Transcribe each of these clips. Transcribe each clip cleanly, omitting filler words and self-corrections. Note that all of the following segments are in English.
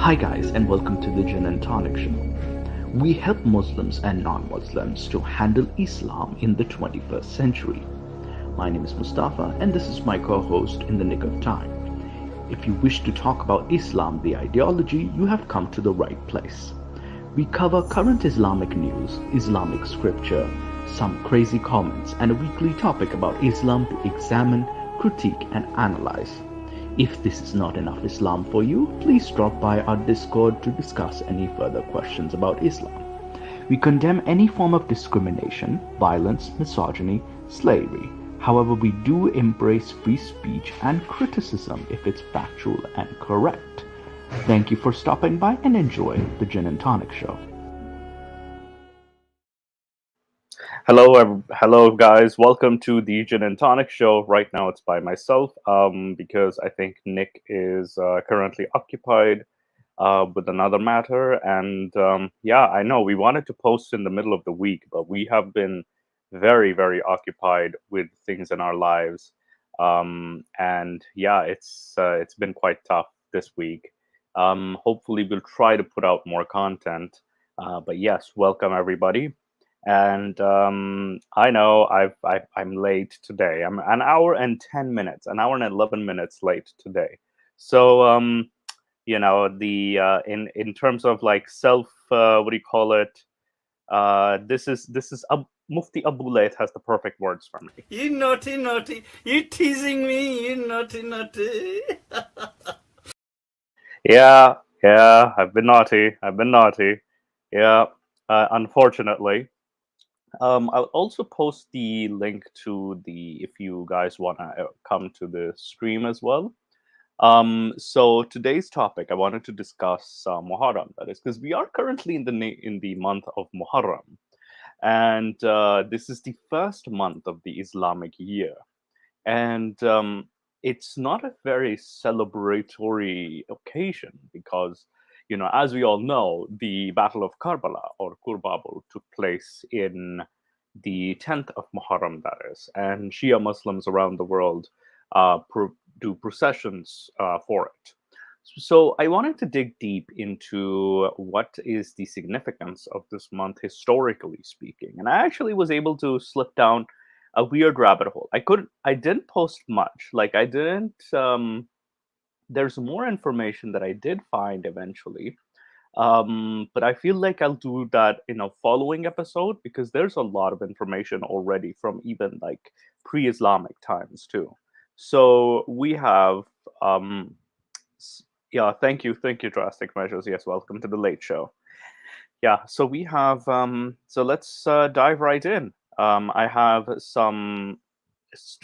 Hi guys, and welcome to the Gin and Tonic Show. We help Muslims and non-Muslims to handle Islam in the 21st century. My name is Mustafa and this is my co-host in the nick of time. If you wish to talk about Islam, the ideology, you have come to the right place. We cover current Islamic news, Islamic scripture, some crazy comments, and a weekly topic about Islam to examine, critique, and analyze. If this is not enough Islam for you, please drop by our Discord to discuss any further questions about Islam. We condemn any form of discrimination, violence, misogyny, slavery. However, we do embrace free speech and criticism if it's factual and correct. Thank you for stopping by and enjoy the Gin and Tonic Show. Hello, guys. Welcome to the Gin and Tonic Show. Right now, it's by myself because I think Nick is currently occupied with another matter. And yeah, I know we wanted to post in the middle of the week, but we have been very, very occupied with things in our lives. And yeah, it's been quite tough this week. Hopefully, we'll try to put out more content. But yes, welcome everybody. And I know I'm late today. I'm an hour and 10 minutes, an hour and 11 minutes late today. So the in terms of like self, what do you call it? This is Mufti Abu Layth has the perfect words for me. You naughty, you teasing me, you naughty. Yeah, I've been naughty. Yeah, unfortunately. I'll also post the link to if you guys want to come to the stream as well. So today's topic, I wanted to discuss Muharram. That is because we are currently in the month of Muharram, and this is the first month of the Islamic year, and it's not a very celebratory occasion because, as we all know, the Battle of Karbala or Kurbabul took place in the 10th of Muharram, that is, and Shia Muslims around the world do processions for it. So I wanted to dig deep into what is the significance of this month historically speaking, and I actually was able to slip down a weird rabbit hole. I didn't post much. Like I didn't. There's more information that I did find eventually, but I feel like I'll do that in a following episode because there's a lot of information already from even like pre-Islamic times too. So we have, yeah, thank you, Drastic Measures. Yes, welcome to the late show. Yeah, so we have, so let's dive right in. I have some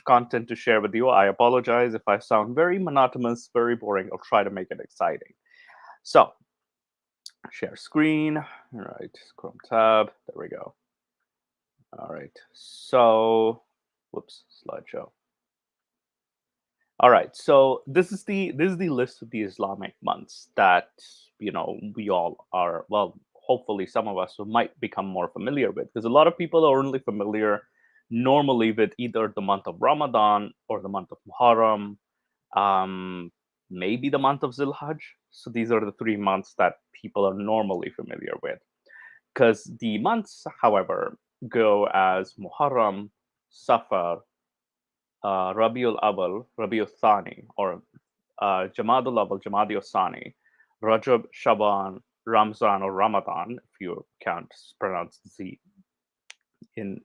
content to share with you. I apologize if I sound very monotonous, very boring. I'll try to make it exciting. So, share screen. All right, Chrome tab. There we go. All right. So, whoops, slideshow. All right. So this is the list of the Islamic months that we all are, well, hopefully some of us might become more familiar with, because a lot of people are only familiar normally with either the month of Ramadan or the month of Muharram, maybe the month of Zilhajj. So these are the 3 months that people are normally familiar with. Because the months, however, go as Muharram, Safar, Rabiul Awal, Rabiul Thani, or Jamadul Awal, Jamadul Thani, Rajab, Shaban, Ramzan or Ramadan, if you can't pronounce the Z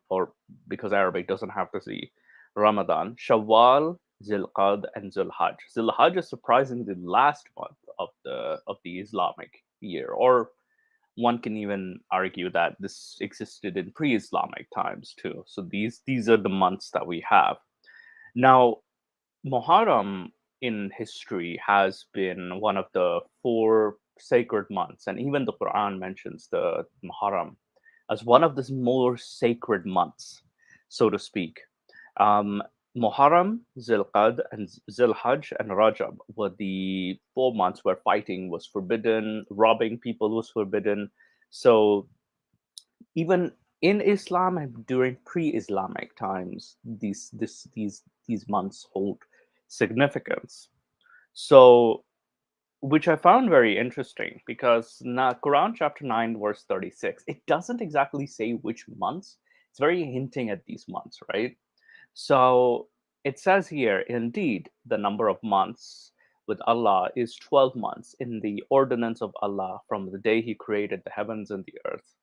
or because Arabic doesn't have the Z, Ramadan, Shawwal, Zilqad, and Zulhajj. Zulhajj is surprisingly the last month of the Islamic year, or one can even argue that this existed in pre-Islamic times too. So these are the months that we have. Now, Muharram in history has been one of the 4 sacred months, and even the Quran mentions the Muharram as one of the more sacred months, so to speak. Muharram, Zilqad, and Zilhajj and Rajab were the 4 months where fighting was forbidden, robbing people was forbidden. So even in Islam and during pre-Islamic times, these months hold significance. So which I found very interesting because Quran chapter 9 verse 36, it doesn't exactly say which months. It's very hinting at these months, right? So it says here, indeed, the number of months with Allah is 12 months in the ordinance of Allah from the day He created the heavens and the earth.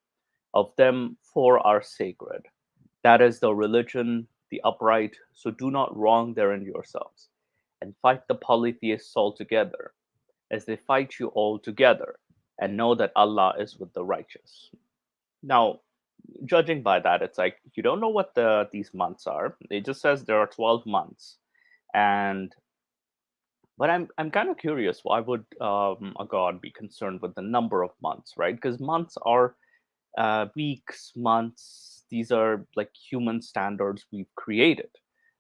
Of them, four are sacred. That is the religion, the upright, so do not wrong therein yourselves, and fight the polytheists altogether, as they fight you all together, and know that Allah is with the righteous. Now, judging by that, it's like you don't know what these months are. It just says there are 12 months, and but I'm kind of curious. Why would a god be concerned with the number of months, right? Because months are weeks, months. These are like human standards we've created,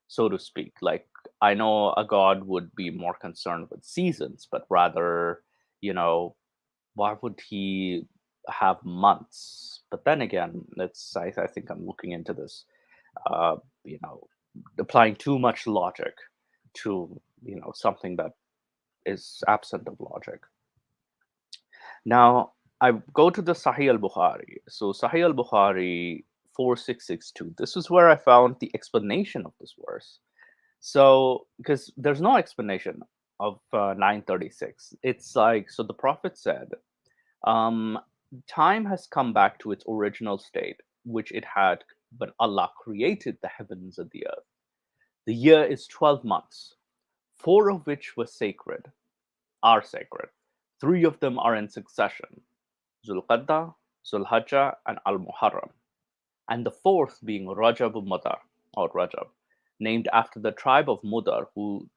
so to speak. Like I know a god would be more concerned with seasons, but rather, you know, why would he have months? But then again, I think I'm looking into this, uh, you know, applying too much logic to something that is absent of logic. Now I go to the Sahih al Bukhari. So Sahih al Bukhari 4662. This is where I found the explanation of this verse. So because there's no explanation of 936, it's like so the Prophet said. Um, Time has come back to its original state, which it had when Allah created the heavens and the earth. The year is 12 months, four of which are sacred. Three of them are in succession: Zulqadda, Zulhajjah, and Al Muharram, and the fourth being Rajab Mudar, or Rajab, named after the tribe of Mudar, who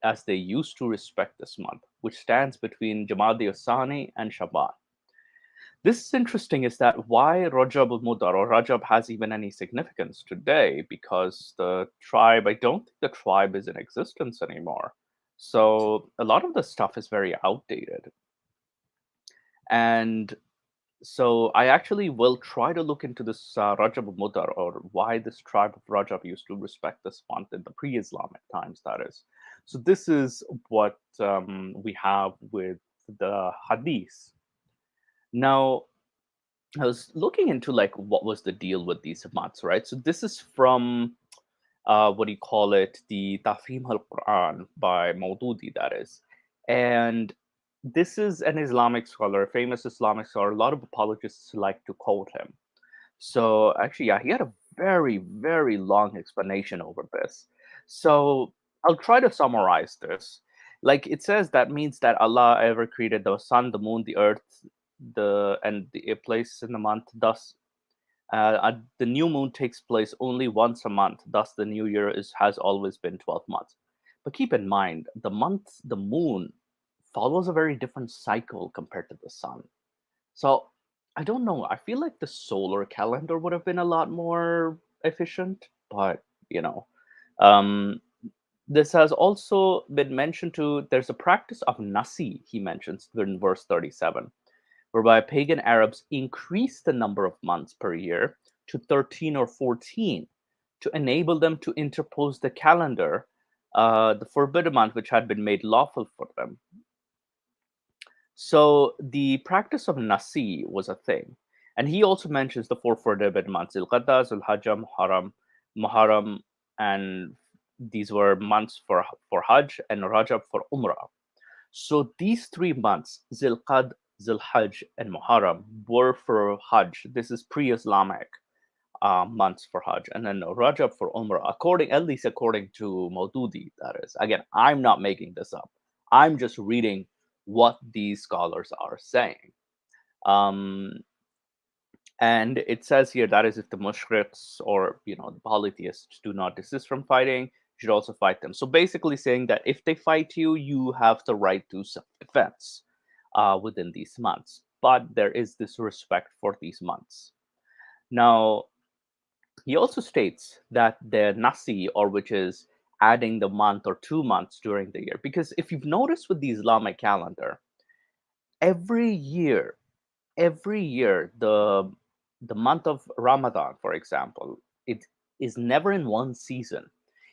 as they used to respect this month, which stands between Jamadi Asani and Shaban. This is interesting is that why Rajab al-Mudar or Rajab has even any significance today, because the tribe, I don't think the tribe is in existence anymore. So a lot of the stuff is very outdated. And so I actually will try to look into this Rajab al-Mudar, or why this tribe of Rajab used to respect this month in the pre-Islamic times, that is. So this is what we have with the Hadith. Now, I was looking into like what was the deal with these months, right? So this is from what do you call it, the Tafhim al Quran by Maududi, that is, and this is an Islamic scholar, a famous Islamic scholar. A lot of apologists like to quote him. So actually, yeah, he had a very long explanation over this. So I'll try to summarize this. Like it says, that means that Allah ever created the sun, the moon, the earth, the place in the month. Thus, the new moon takes place only once a month. Thus, the new year has always been 12 months. But keep in mind, the moon follows a very different cycle compared to the sun. So I don't know. I feel like the solar calendar would have been a lot more efficient, but you know, um, this has also been mentioned to. There's a practice of nasi, he mentions in verse 37, whereby pagan Arabs increased the number of months per year to 13 or 14 to enable them to interpose the calendar, the forbidden month, which had been made lawful for them. So the practice of nasi was a thing. And he also mentions the four forbidden months: Zul-Qadda, Zul-Hajjah, Muharram, and these were months for Hajj, and Rajab for Umrah. So these 3 months, Zilqad, Zilhajj, and Muharram, were for Hajj. This is pre-Islamic months for Hajj, and then Rajab for Umrah. At least according to Maududi, that is. Again, I'm not making this up. I'm just reading what these scholars are saying. Um, and it says here that is if the mushriks, or the polytheists, do not desist from fighting, you should also fight them. So basically saying that if they fight you, you have the right to self-defense within these months. But there is this respect for these months. Now, he also states that the nasi, or which is adding the month or 2 months during the year, because if you've noticed with the Islamic calendar, every year, the month of Ramadan, for example, it is never in one season.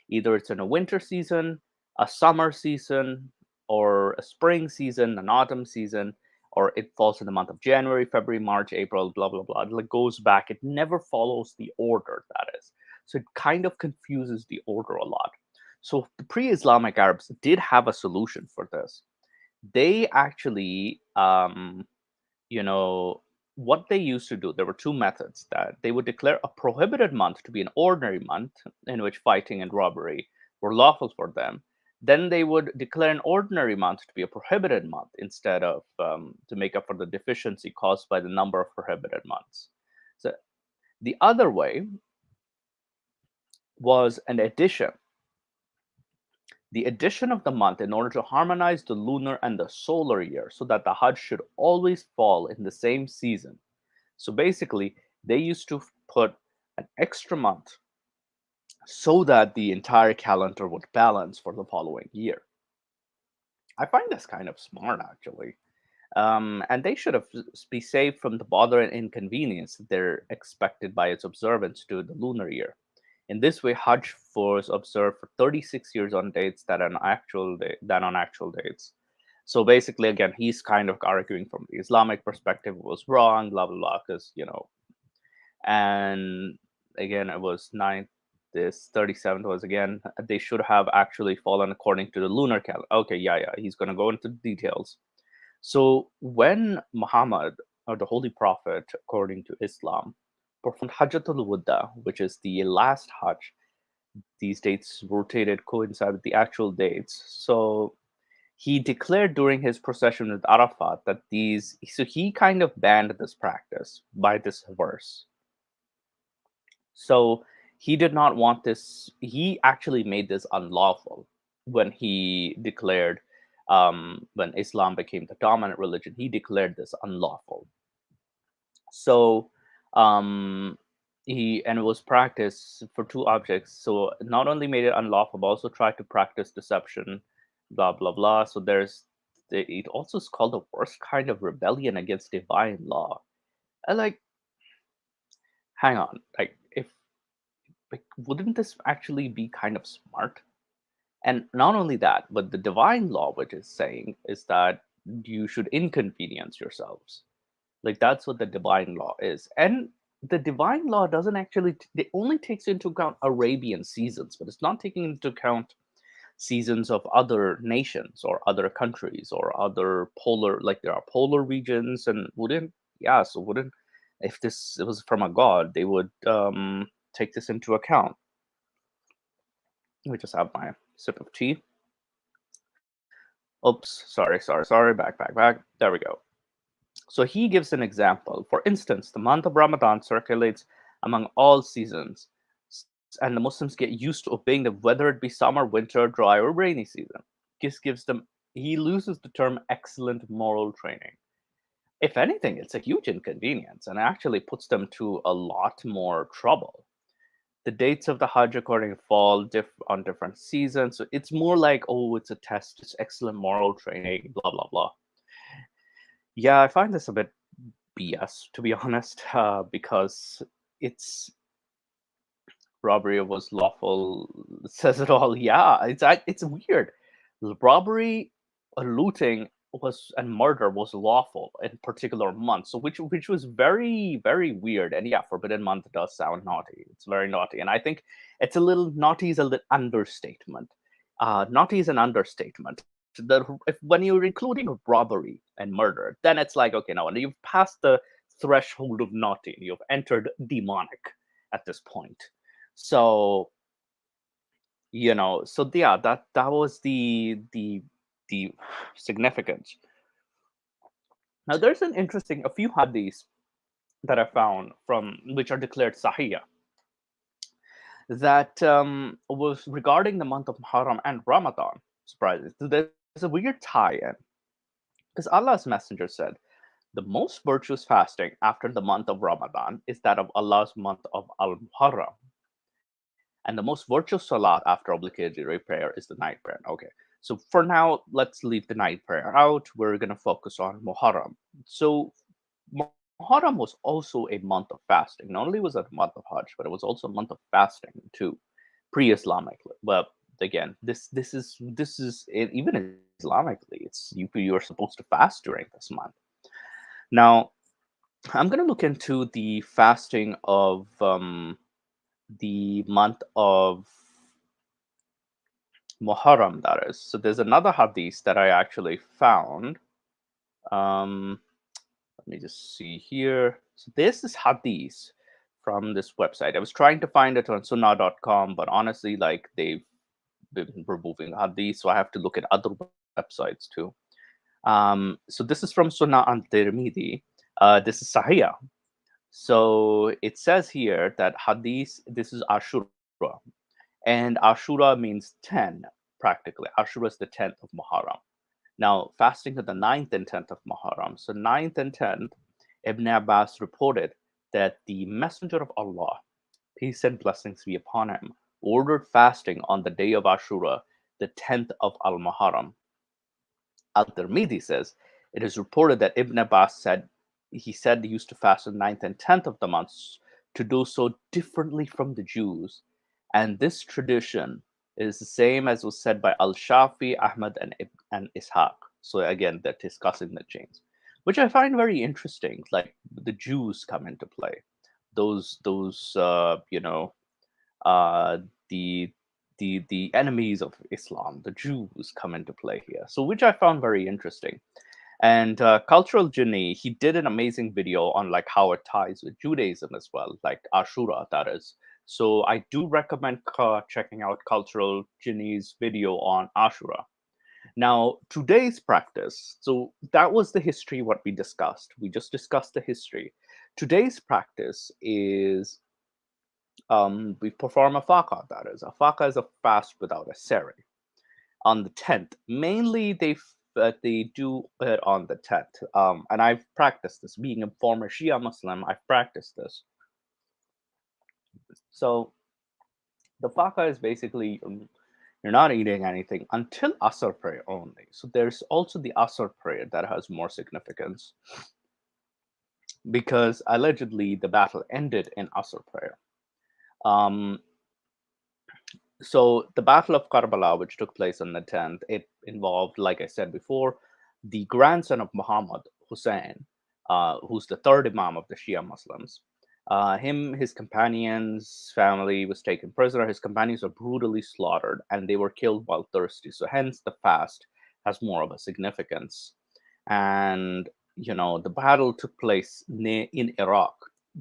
Either it's in a winter season, a summer season, or a spring season, an autumn season, or it falls in the month of January, February, March, April, blah, blah, blah. It like goes back. It never follows the order, that is. So it kind of confuses the order a lot. So the pre-Islamic Arabs did have a solution for this. They actually, what they used to do, there were two methods: that they would declare a prohibited month to be an ordinary month in which fighting and robbery were lawful for them. Then they would declare an ordinary month to be a prohibited month instead of to make up for the deficiency caused by the number of prohibited months. So the other way was an addition. The addition of the month in order to harmonize the lunar and the solar year so that the Hajj should always fall in the same season. So basically, they used to put an extra month so that the entire calendar would balance for the following year. I find this kind of smart, actually. And they should have be saved from the bother and inconvenience that they're expected by its observance to the lunar year. In this way, Hajj was observed for 36 years on dates than on actual dates. So basically, again, he's kind of arguing from the Islamic perspective it was wrong, blah blah blah, because and again, it was 9th. This 37th was again, they should have actually fallen according to the lunar calendar. Okay, yeah, he's going to go into details. So when Muhammad, or the Holy Prophet, according to Islam, performed Hajjatul Wada, which is the last Hajj, these dates rotated, coincide with the actual dates. So he declared during his procession with Arafat that so he kind of banned this practice by this verse. So he did not want this. He actually made this unlawful when he declared, when Islam became the dominant religion, he declared this unlawful. So it was practiced for two objects. So not only made it unlawful, but also tried to practice deception, blah blah blah. So it also is called the worst kind of rebellion against divine law. And like, hang on, wouldn't this actually be kind of smart? And not only that, but the divine law, which is saying, is that you should inconvenience yourselves. Like, that's what the divine law is. And the divine law doesn't actually, it only takes into account Arabian seasons, but it's not taking into account seasons of other nations or other countries or other like there are polar regions. And if this it was from a god, they would take this into account. Let me just have my sip of tea. Oops, sorry. Back. There we go. So he gives an example. For instance, the month of Ramadan circulates among all seasons, and the Muslims get used to obeying them, whether it be summer, winter, dry, or rainy season. He loses the term excellent moral training. If anything, it's a huge inconvenience and actually puts them to a lot more trouble. The dates of the Hajj according fall on different seasons. So it's more like, oh, it's a test, it's excellent moral training, blah, blah, blah. Yeah, I find this a bit BS, to be honest, because robbery was lawful, says it all. Yeah, it's weird. Robbery, looting and murder was lawful in particular months, so which was very, very weird. And yeah, forbidden month does sound naughty. It's very naughty, and I think it's a little naughty is a little understatement. Naughty is an understatement. When you're including robbery and murder, then it's like, okay, now you've passed the threshold of naughty, you've entered demonic at this point. So so yeah, that was the significance. Now there's a few hadiths that I found from which are declared sahih that was regarding the month of Muharram and Ramadan. Surprising. There's a weird tie-in because Allah's messenger said the most virtuous fasting after the month of Ramadan is that of Allah's month of Al-Muharram. And the most virtuous salat after obligatory prayer is the night prayer. Okay, so for now, let's leave the night prayer out. We're going to focus on Muharram. So Muharram was also a month of fasting. Not only was it a month of Hajj, but it was also a month of fasting too, pre-Islamic. Well, again, this is even Islamically. You're supposed to fast during this month. Now, I'm going to look into the fasting of the month of Muharram, that is. So there's another hadith that I actually found. Let me just see here. So this is hadith from this website. I was trying to find it on sunnah.com, but honestly, like they've been removing hadith, so I have to look at other websites too. So this is from Sunnah al-Tirmidhi. This is Sahih. So it says here that hadith, this is Ashura. And Ashura means 10, practically. Ashura is the 10th of Muharram. Now, fasting of the 9th and 10th of Muharram. So 9th and 10th, Ibn Abbas reported that the Messenger of Allah, peace and blessings be upon him, ordered fasting on the day of Ashura, the 10th of Al-Muharram. Al-Tirmidhi says, it is reported that Ibn Abbas said, he used to fast on 9th and 10th of the months to do so differently from the Jews. And this tradition is the same as was said by Al-Shafi, Ahmad, and Ishaq. So again, they're discussing the chains, which I find very interesting. Like the Jews come into play. Those the enemies of Islam, the Jews, come into play here. So which I found very interesting. And Cultural Jinni, he did an amazing video on like how it ties with Judaism as well, like Ashura, that is. So I do recommend checking out Cultural Jinni's video on Ashura. Now, today's practice, so that was the history, what we discussed. We just discussed the history. Today's practice is we perform a faqa, that is. A faqa is a fast without a sari. On the 10th, mainly they do it on the 10th. And I've practiced this. Being a former Shia Muslim, I've practiced this. So the faqa is basically you're not eating anything until Asr prayer only. So there's also the Asr prayer that has more significance because allegedly the battle ended in Asr prayer. So the Battle of Karbala, which took place on the 10th, it involved, like I said before, the grandson of Muhammad, Hussein, who's the third Imam of the Shia Muslims. His companions' family was taken prisoner. His companions were brutally slaughtered, and they were killed while thirsty. So hence the fast has more of a significance. And, the battle took place in Iraq,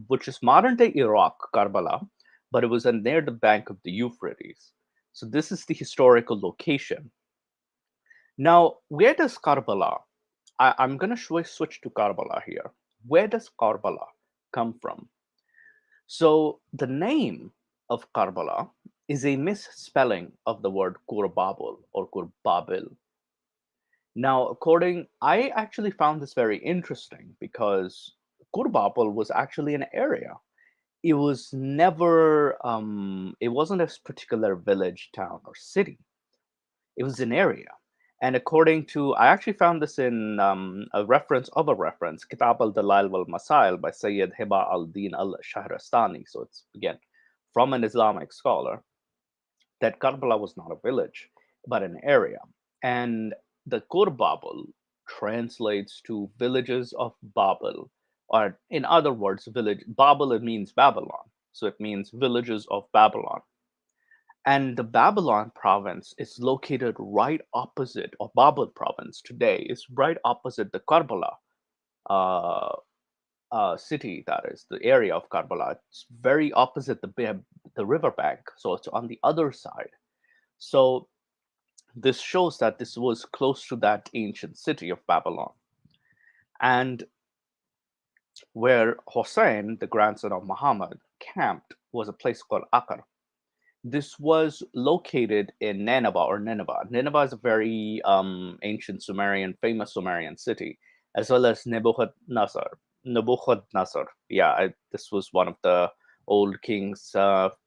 which is modern-day Iraq, Karbala, but it was near the bank of the Euphrates. So this is the historical location. Now, where does Karbala, I'm going to switch to Karbala here. Where does Karbala come from? So the name of Karbala is a misspelling of the word Kurbabul or Kurbabil. Now, I actually found this very interesting because Kurbabul was actually an area. It was never, it wasn't a particular village, town, or city. It was an area. And I actually found this in a reference, Kitab al-Dalal wal-Masail by Sayyid Hiba al-Din al-Shahrastani. So it's, again, from an Islamic scholar, that Karbala was not a village, but an area. And the Kurbabul translates to villages of Babel, or in other words, Babel, it means Babylon. So it means villages of Babylon. And the Babylon province is located right opposite, or Babel province today is right opposite the Karbala city, that is, the area of Karbala. It's very opposite the riverbank, so it's on the other side. So this shows that this was close to that ancient city of Babylon. And where Hussein, the grandson of Muhammad, camped was a place called Akkar. This was located in Nineveh. Nineveh is a very ancient famous Sumerian city, as well as Nebuchadnezzar. Yeah, this was one of the old kings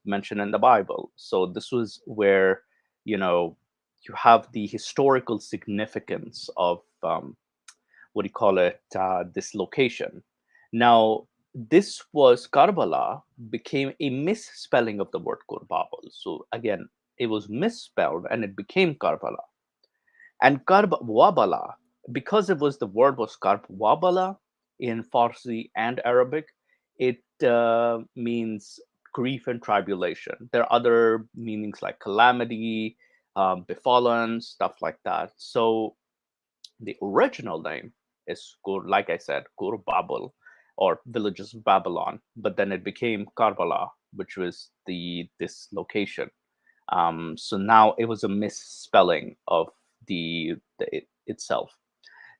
mentioned in the Bible. So this was where, you have the historical significance of, this location. Now, Karbala became a misspelling of the word Kurbabul. So again, it was misspelled and it became Karbala. And Karb Wabala, because it was the word was Karb Wabala in Farsi and Arabic, it means grief and tribulation. There are other meanings like calamity, befallen, stuff like that. So the original name is like I said, Gur Babel, or villages of Babylon. But then it became Karbala, which was this location. So now it was a misspelling of it itself.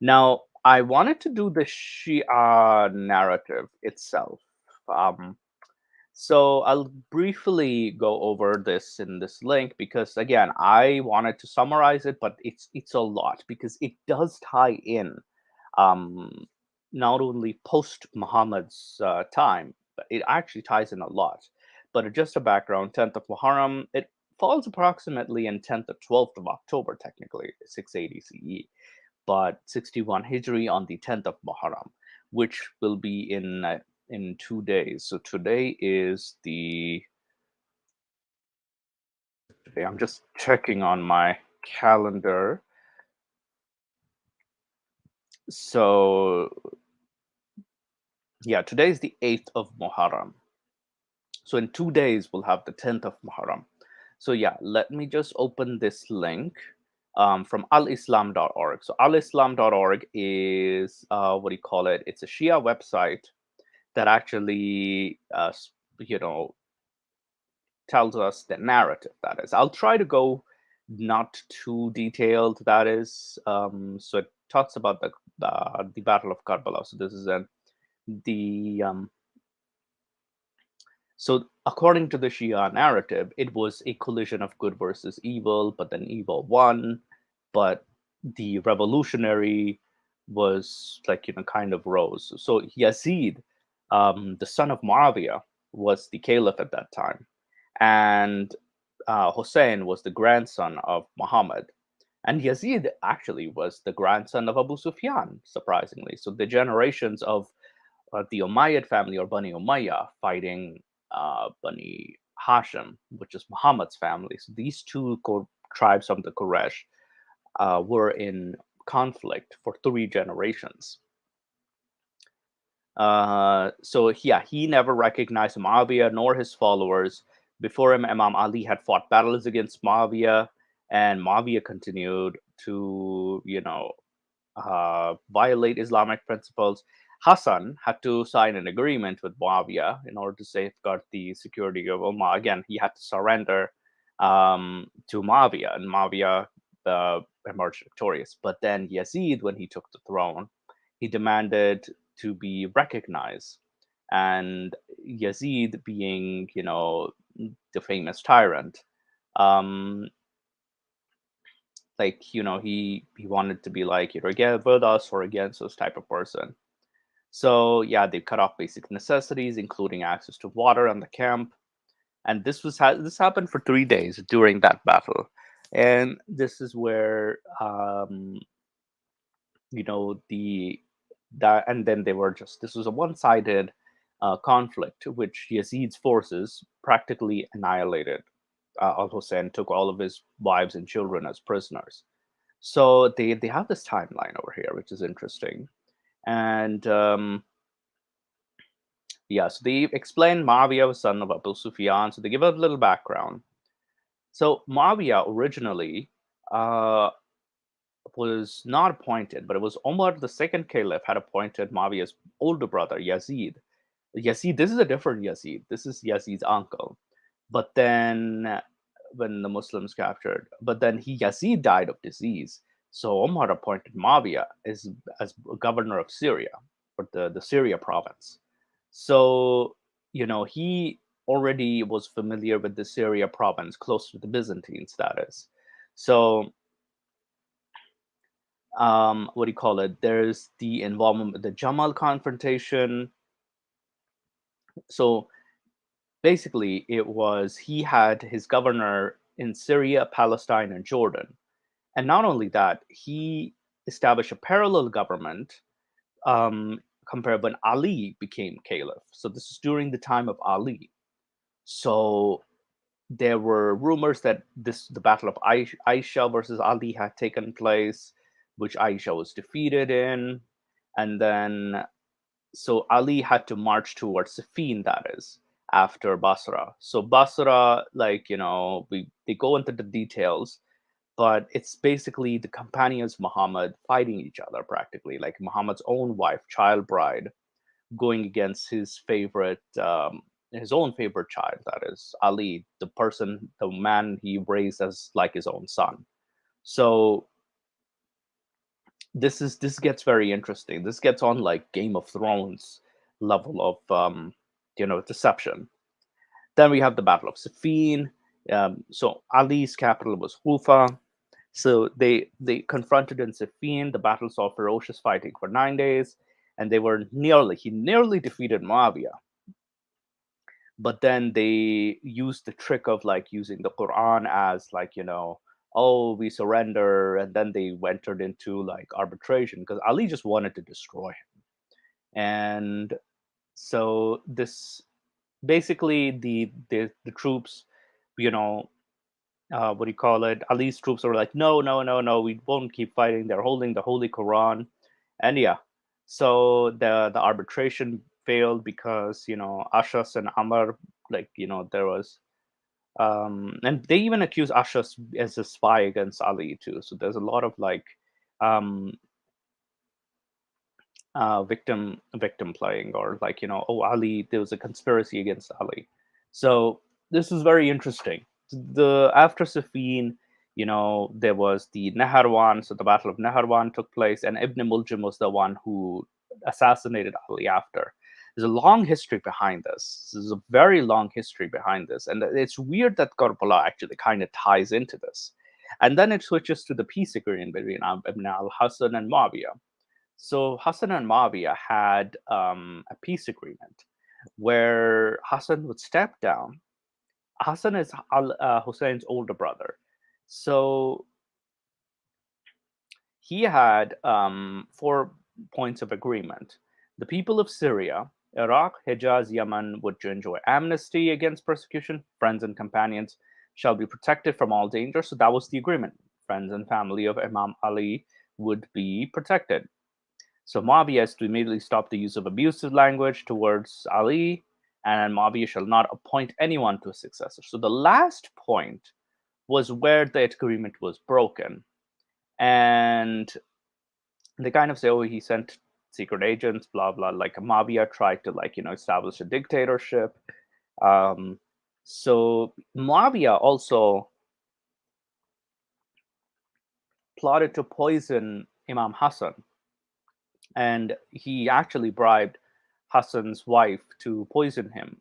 Now I wanted to do the Shia narrative itself. Um, so I'll briefly go over this in this link because again, I wanted to summarize it, but it's a lot because it does tie in um, not only post Muhammad's time, but it actually ties in a lot. But just a background: 10th of Muharram. It falls approximately in 10th or 12th of October, technically 680 CE, but 61 Hijri on the 10th of Muharram, which will be in 2 days. So today is today. I'm just checking on my calendar. So yeah, today is the 8th of Muharram. So in 2 days we'll have the 10th of Muharram. So yeah, let me just open this link from alislam.org. So alislam.org is what do you call it? It's a Shia website that actually you know tells us the narrative. That is, I'll try to go not too detailed. That is, so it talks about the Battle of Karbala. So this is the so according to the Shia narrative, it was a collision of good versus evil, but then evil won. But the revolutionary was like kind of rose. So Yazid, the son of Muawiyah, was the caliph at that time, and Hussein was the grandson of Muhammad. And Yazid actually was the grandson of Abu Sufyan, surprisingly. So the generations of the Umayyad family or Bani Umayyah fighting Bani Hashim, which is Muhammad's family. So these two tribes of the Quraysh were in conflict for 3 generations. So yeah, he never recognized Muawiyah nor his followers. Before him, Imam Ali had fought battles against Muawiyah, and Muawiyah continued to, violate Islamic principles. Hassan had to sign an agreement with Muawiyah in order to safeguard the security of Ummah. Again, he had to surrender to Muawiyah, and Muawiyah emerged victorious. But then Yazid, when he took the throne, he demanded to be recognized. And Yazid, being, the famous tyrant, um, he wanted to be like either again with us or against us type of person. So yeah, they cut off basic necessities, including access to water and the camp. And this happened for 3 days during that battle. And this is where the that and then they were just this was a one-sided conflict, which Yazid's forces practically annihilated. Al Hussein took all of his wives and children as prisoners. So they have this timeline over here, which is interesting. And yeah, so they explain Muawiyah was son of Abu Sufyan. So they give a little background. So Muawiyah originally uh, was not appointed, but it was Omar, the second caliph, had appointed Muawiyah's older brother, Yazid. Yazid, this is a different Yazid. This is Yazid's uncle. But then when the Muslims captured, but then Yazid died of disease. So Omar appointed Muawiyah as governor of Syria, or the Syria province. So, he already was familiar with the Syria province, close to the Byzantines, that is. So, what do you call it? There's the involvement with the Jamal confrontation. So basically, he had his governor in Syria, Palestine, and Jordan. And not only that, he established a parallel government compared when Ali became caliph. So this is during the time of Ali. So there were rumors that the battle of Aisha versus Ali had taken place, which Aisha was defeated in, and then so Ali had to march towards Siffin, that is, after Basra. So Basra, like, they go into the details, but it's basically the companions Muhammad fighting each other practically, like Muhammad's own wife, child bride, going against his own favorite child, that is Ali, the man he raised as like his own son. So this gets very interesting. This gets on like Game of Thrones level of deception. Then we have the Battle of Siffin. So Ali's capital was Kufa. So they confronted in Siffin. The battle saw ferocious fighting for 9 days, and he nearly defeated Muawiyah. But then they used the trick of like using the Quran as like, oh, we surrender, and then they entered into like arbitration because Ali just wanted to destroy him. And so this basically the troops, you know what do you call it, Ali's troops are like, no, no, no, no, we won't keep fighting. They're holding the holy Quran. And yeah, so the arbitration failed because Ashas and Amr, like, there was and they even accuse Ashas as a spy against Ali too. So there's a lot of like um victim playing, or like, oh, Ali, there was a conspiracy against Ali. So this is very interesting. The After Safin, there was the Naharwan. So the Battle of Naharwan took place, and Ibn Muljim was the one who assassinated Ali after. There's a long history behind this. There's a very long history behind this, and it's weird that Karbala actually kind of ties into this. And then it switches to the peace agreement between Ibn al-Hasan and Muawiyah. So Hassan and Muawiyah had a peace agreement where Hassan would step down. Hassan is Hussein's older brother. So he had 4 points of agreement. The people of Syria, Iraq, Hijaz, Yemen would enjoy amnesty against persecution. Friends and companions shall be protected from all danger. So that was the agreement. Friends and family of Imam Ali would be protected. So Muawiyah is to immediately stop the use of abusive language towards Ali, and Muawiyah shall not appoint anyone to a successor. So the last point was where the agreement was broken. And they kind of say, oh, he sent secret agents, blah, blah. Like Muawiyah tried to like, establish a dictatorship. So Muawiyah also plotted to poison Imam Hassan, and he actually bribed Hassan's wife to poison him.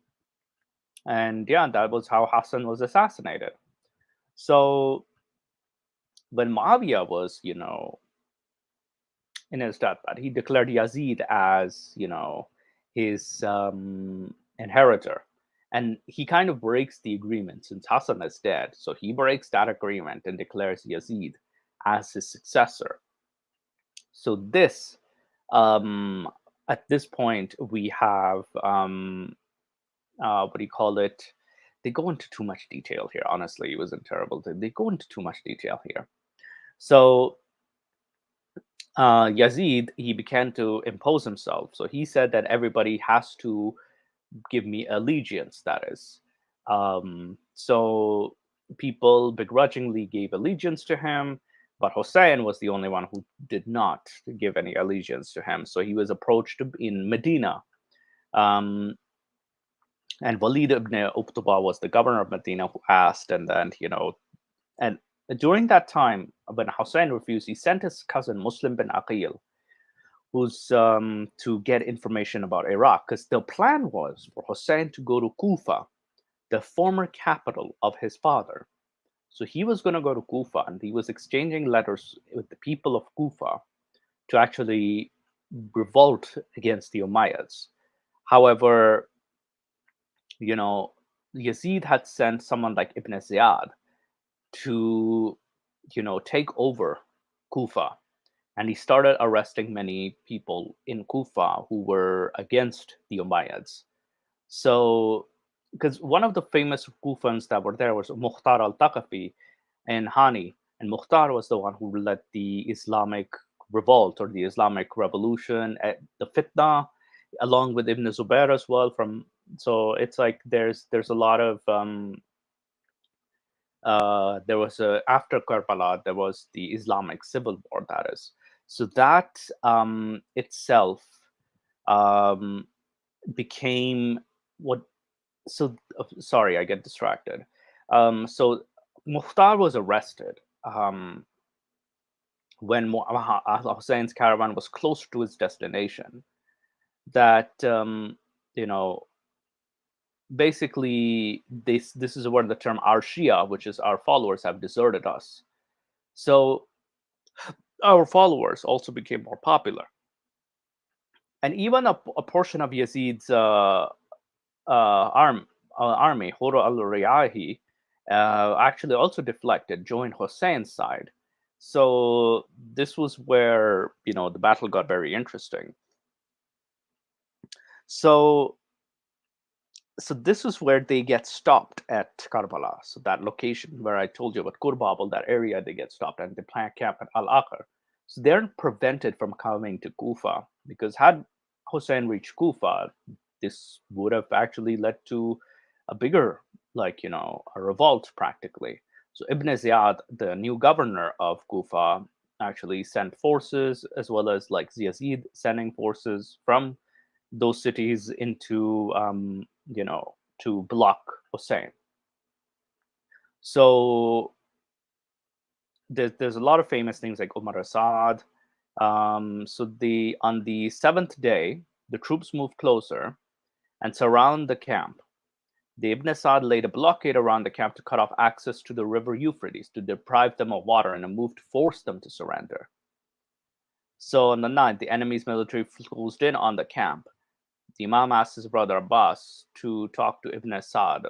And yeah, that was how Hassan was assassinated. So when Muawiyah was, in his deathbed, he declared Yazid as, his inheritor. And he kind of breaks the agreement since Hassan is dead. So he breaks that agreement and declares Yazid as his successor. So this, at this point, we have what do you call it? They go into too much detail here. Honestly, it wasn't terrible. They go into too much detail here. So Yazid, he began to impose himself. So he said that everybody has to give me allegiance. That is, so people begrudgingly gave allegiance to him, but Hussein was the only one who did not give any allegiance to him. So he was approached in Medina. And Walid ibn Uqtuba was the governor of Medina who asked, and then, and during that time, when Hussein refused, he sent his cousin Muslim bin Aqil, who's to get information about Iraq, because the plan was for Hussein to go to Kufa, the former capital of his father. So he was going to go to Kufa, and he was exchanging letters with the people of Kufa to actually revolt against the Umayyads. However, Yazid had sent someone like Ibn Ziyad to, take over Kufa. And he started arresting many people in Kufa who were against the Umayyads. So because one of the famous Kufans that were there was Mukhtar al-Thaqafi and Hani, and Mukhtar was the one who led the Islamic revolt or the Islamic revolution at the fitna, along with Ibn Zubair as well. From so it's like there's a lot of there was a after Karbala there was the Islamic civil war, that is. So that itself um, became what so sorry, I get distracted. So Mukhtar was arrested when Hussein's caravan was close to its destination. That you know, basically, this is where the term "our Shia," which is our followers, have deserted us. So our followers also became more popular, and even a portion of Yazid's army, Huru al-Riyahi, actually also deflected, joined Hussein's side. So this was where the battle got very interesting. So this is where they get stopped at Karbala. So that location where I told you about Kurbabal, that area, they get stopped and they plant camp at Al-Aqar. So they're prevented from coming to Kufa, because had Hussein reached Kufa, this would have actually led to a bigger, a revolt practically. So Ibn Ziyad, the new governor of Kufa, actually sent forces, as well as like Yazid sending forces from those cities into to block Hussein. So there's a lot of famous things like Umar Assad. So on the seventh day, the troops moved closer and surround the camp. The Ibn Assad laid a blockade around the camp to cut off access to the river Euphrates, to deprive them of water, and a move to force them to surrender. So on the ninth, the enemy's military closed in on the camp. The Imam asked his brother Abbas to talk to Ibn Assad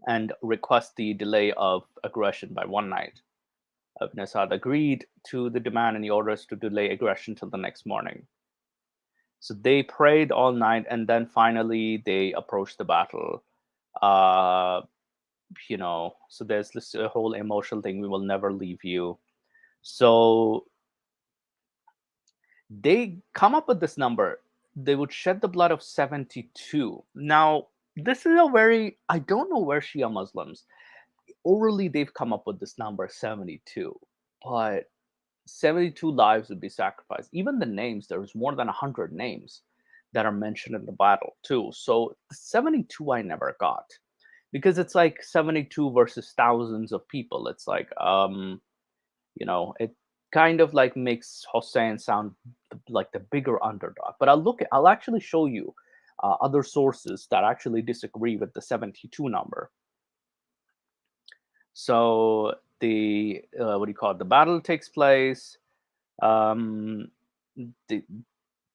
and request the delay of aggression by one night. Ibn Assad agreed to the demand, and he orders to delay aggression till the next morning. So they prayed all night, and then finally they approached the battle. So there's this whole emotional thing: we will never leave you. So they come up with this number. They would shed the blood of 72. Now, this is I don't know where Shia Muslims, orally, they've come up with this number 72, but 72 lives would be sacrificed. Even the names, there's more than 100 names that are mentioned in the battle, too. So, 72 I never got, because it's like 72 versus thousands of people. It's like, it kind of like makes Hossein sound like the bigger underdog. But I'll actually show you other sources that actually disagree with the 72 number. So the what do you call it? The battle takes place. Um, the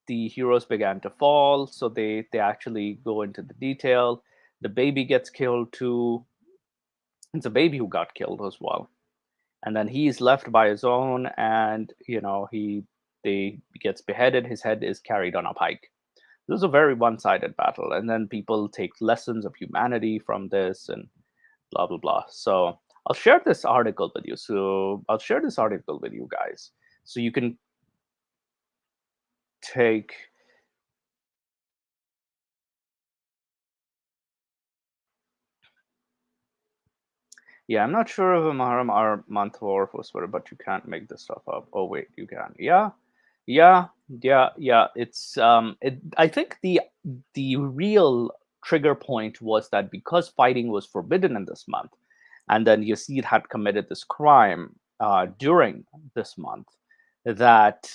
the heroes began to fall, so they actually go into the detail. The baby gets killed too. It's a baby who got killed as well, and then he's left by his own, and he gets beheaded. His head is carried on a pike. This is a very one-sided battle, and then people take lessons of humanity from this, and blah blah blah. So I'll share this article with you. So I'll share this article with you guys, so you can take. Yeah, I'm not sure if a Muharram or month or whatever, but you can't make this stuff up. Oh wait, you can. Yeah, yeah, yeah. It's I think the real trigger point was that because fighting was forbidden in this month, and then Yazid had committed this crime during this month, that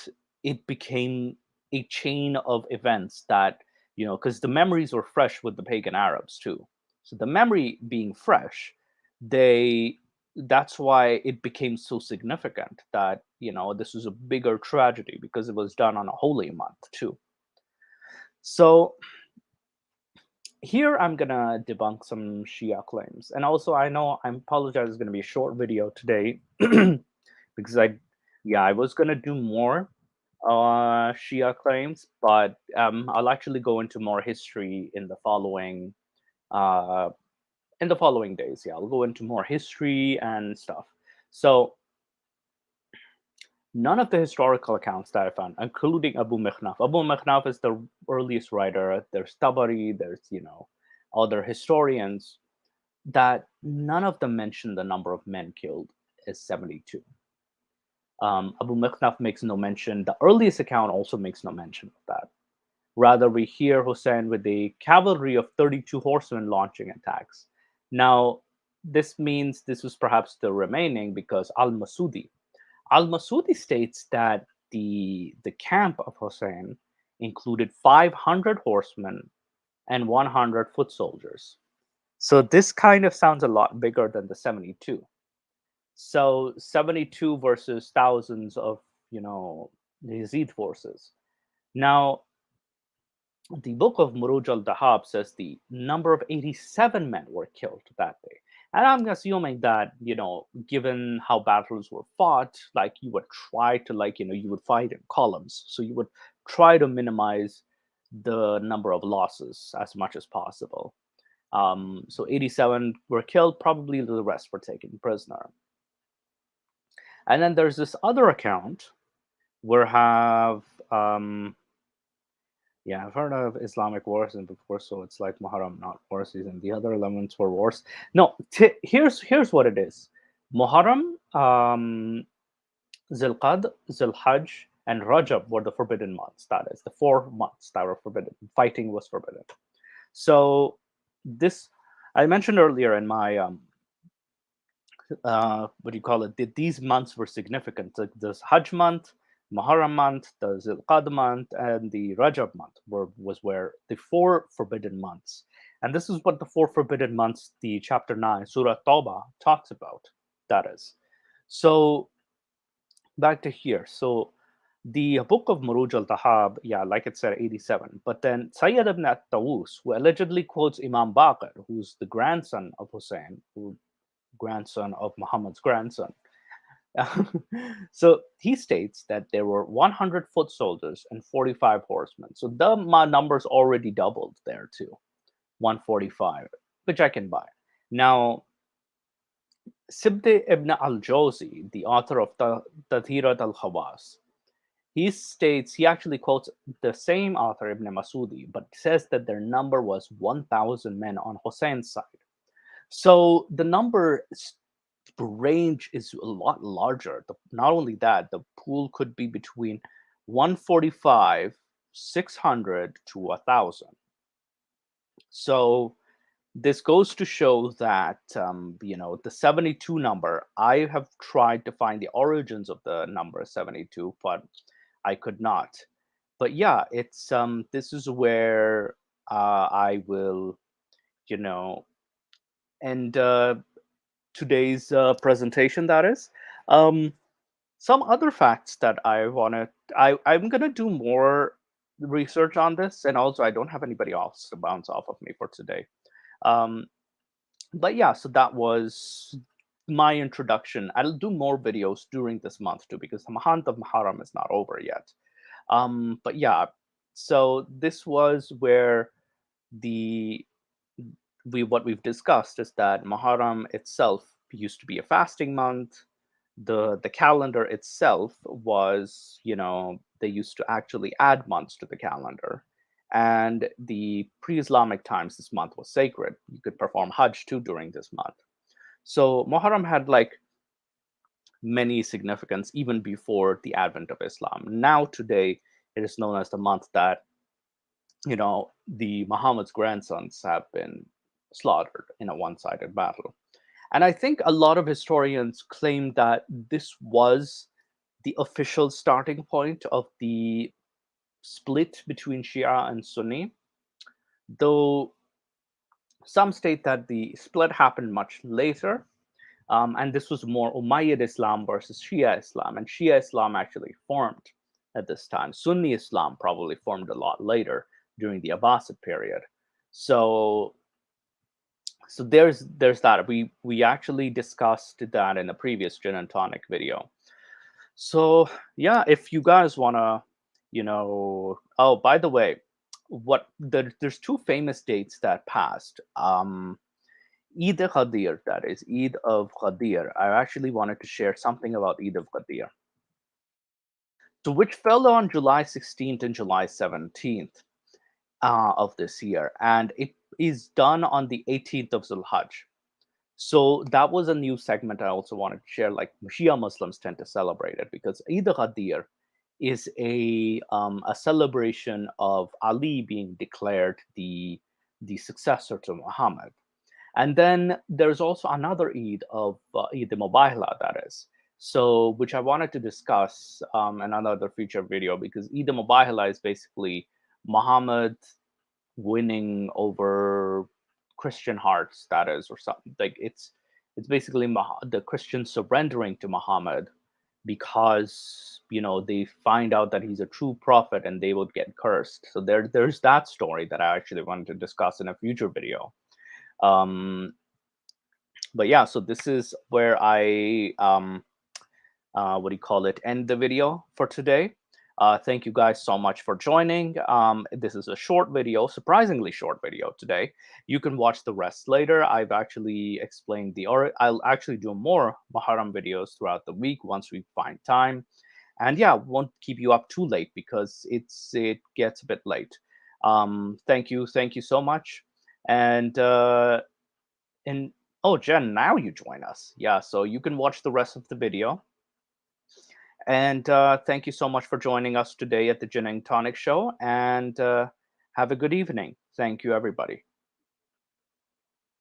it became a chain of events that, because the memories were fresh with the pagan Arabs too. So the memory being fresh, they that's why it became so significant that this was a bigger tragedy, because it was done on a holy month too. So here I'm gonna debunk some Shia claims, and also I know I apologize, it's gonna be a short video today because I was gonna do more Shia claims, but I'll actually go into more history in the following in the following days. Yeah, I'll go into more history and stuff. So none of the historical accounts that I found, including Abu Mikhnaf. Abu Mikhnaf is the earliest writer. There's Tabari, there's, other historians, that none of them mention the number of men killed is 72. Abu Mikhnaf makes no mention. The earliest account also makes no mention of that. Rather, we hear Hussein with a cavalry of 32 horsemen launching attacks. Now, this means this was perhaps the remaining, because Al-Masudi states that the camp of Hussein included 500 horsemen and 100 foot soldiers. So this kind of sounds a lot bigger than the 72. So 72 versus thousands of, Yazid forces. Now, the book of Muruj al-Dahab says the number of 87 men were killed that day. And I'm assuming that, given how battles were fought, like you would try to, you would fight in columns. So you would try to minimize the number of losses as much as possible. So 87 were killed, probably the rest were taken prisoner. And then there's this other account where I've heard of Islamic wars and before, so it's like Muharram, not war season. The other elements were wars. No, here's what it is. Muharram, Zilqad, Zilhajj, and Rajab were the forbidden months. That is the 4 months that were forbidden. Fighting was forbidden. So this, I mentioned earlier in my what do you call it? These months were significant. The Hajj month, Muharram month, the Zilqad month, and the Rajab month was where the 4 forbidden months. And this is what the 4 forbidden months, the chapter 9, Surah Tawbah, talks about. That is. So back to here. So the book of Muruj al-Dahab, like it said, 87. But then Sayyid ibn at-Tawus, who allegedly quotes Imam Baqir, who's the grandson of Hussein, grandson of Muhammad's grandson. So he states that there were 100 foot soldiers and 45 horsemen. So the numbers already doubled there too, 145, which I can buy. Now, Sibte ibn al-Jawzi, the author of Tadhirat al-Khawas, he actually quotes the same author, Ibn Masudi, but says that their number was 1,000 men on Hussein's side. So the number range is a lot larger. Not only that, the pool could be between 145, 600 to 1,000. So this goes to show that the 72 number, I have tried to find the origins of the number 72, but I could not. But yeah, it's this is where I will end today's presentation. That is some other facts that I'm gonna do more research on this, and also I don't have anybody else to bounce off of me for today. But yeah, so that was my introduction. I'll do more videos during this month too, because the month of Muharram is not over yet. But yeah, so this was where what we've discussed is that Muharram itself used to be a fasting month. The calendar itself was, they used to actually add months to the calendar. And the pre-Islamic times, this month was sacred. You could perform Hajj too during this month. So Muharram had many significance even before the advent of Islam. Now today, it is known as the month that, the Muhammad's grandsons have been slaughtered in a one-sided battle. And I think a lot of historians claim that this was the official starting point of the split between Shia and Sunni, though some state that the split happened much later, and this was more Umayyad Islam versus Shia Islam, and Shia Islam actually formed at this time. Sunni Islam probably formed a lot later during the Abbasid period. So there's that. We actually discussed that in a previous Gin and Tonic video. So yeah, if you guys wanna, oh, by the way, there's two famous dates that passed. Eid al-Ghadir, that is Eid of Ghadir. I actually wanted to share something about Eid of Ghadir. So which fell on July 16th and July 17th of this year, and it is done on the 18th of Zulhajj. So that was a new segment I also wanted to share. Like Shia Muslims tend to celebrate it because Eid al-Ghadir is a celebration of Ali being declared the successor to Muhammad. And then there's also another Eid of Eid al-Mubahila, that is. So, which I wanted to discuss in another future video, because Eid al-Mubahila is basically Muhammad winning over Christian hearts, that is, or something. Like it's basically the Christians surrendering to Muhammad because they find out that he's a true prophet and they would get cursed. So there's that story that I actually wanted to discuss in a future video. But yeah, so this is where I what do you call it, end the video for today. Thank you guys so much for joining. This is a short video, surprisingly short video today. You can watch the rest later. I've actually explained or I'll actually do more Muharram videos throughout the week once we find time. And yeah, won't keep you up too late because it gets a bit late. Thank you so much. And oh, Jen, now you join us. Yeah, so you can watch the rest of the video. And thank you so much for joining us today at the Gin and Tonic Show. And have a good evening. Thank you, everybody.